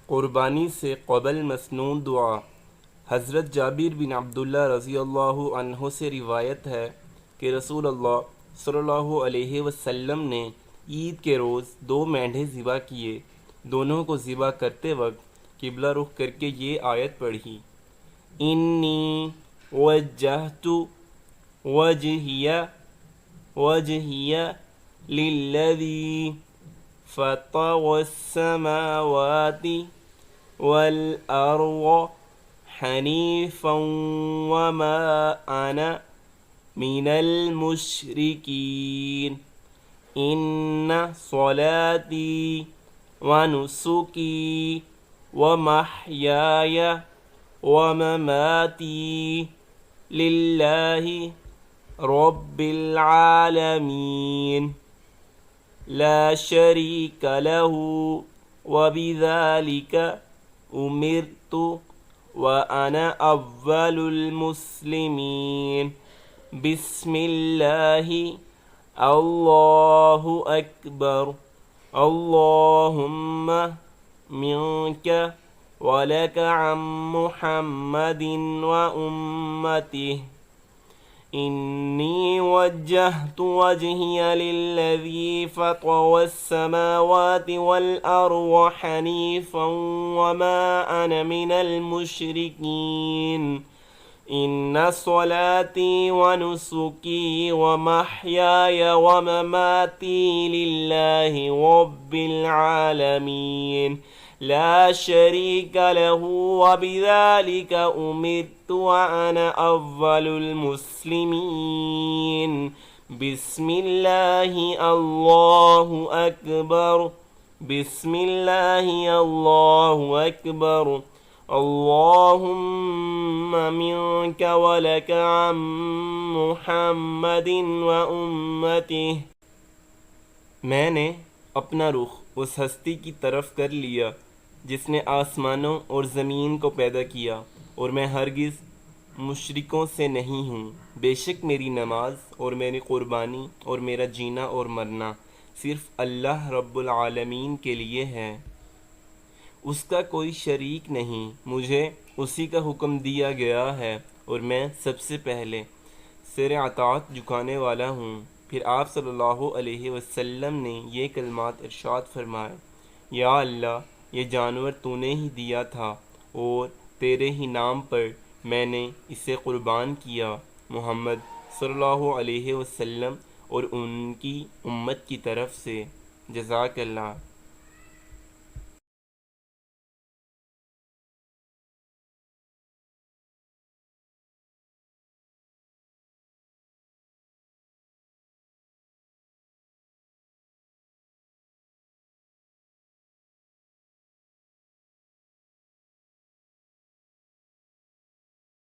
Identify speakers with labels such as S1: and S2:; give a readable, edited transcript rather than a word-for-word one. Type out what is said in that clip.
S1: قربانی سے قبل مسنون دعا۔ حضرت جابر بن عبداللہ رضی اللہ عنہ سے روایت ہے کہ رسول اللہ صلی اللہ علیہ وسلم نے عید کے روز 2 مینڈھے ذبح کیے۔ دونوں کو ذبح کرتے وقت قبلہ رخ کر کے یہ آیت پڑھی: انی وجہت وجہی للذی فطر السماوات والأرض حنیفا وما انا من المشرکین ان صلاتی ونسکی ومحیای ومماتی للہ رب العالمین لا شریک له وبذلك امرت وانا اول المسلمین بسم اللہ اللہ اکبر اللہم منک ولک عن محمد وامتہ انی وجہت وجہی للذی فطر السماوات والارض حنیفا وما انا من المشرکین ان صلاتی ونسکی ومحیای ومماتی للہ رب العالمین لا شریک له وبذلك امرت وانا اول المسلمین بسم اللہ اللہ اکبر بسم اللہ اللہ اکبر اللہم منک ولک عن محمد وامتہ۔ میں نے اپنا رخ اس ہستی کی طرف کر لیا جس نے آسمانوں اور زمین کو پیدا کیا، اور میں ہرگز مشرکوں سے نہیں ہوں۔ بے شک میری نماز اور میری قربانی اور میرا جینا اور مرنا صرف اللہ رب العالمین کے لیے ہے، اس کا کوئی شریک نہیں۔ مجھے اسی کا حکم دیا گیا ہے اور میں سب سے پہلے سر اطاعت جھکانے والا ہوں۔ پھر آپ صلی اللہ علیہ وسلم نے یہ کلمات ارشاد فرمائے: یا اللہ، یہ جانور تو نے ہی دیا تھا اور تیرے ہی نام پر میں نے اسے قربان کیا۔ محمد صلی اللہ علیہ وسلم اور ان کی امت کی طرف سے۔ جزاک اللہ۔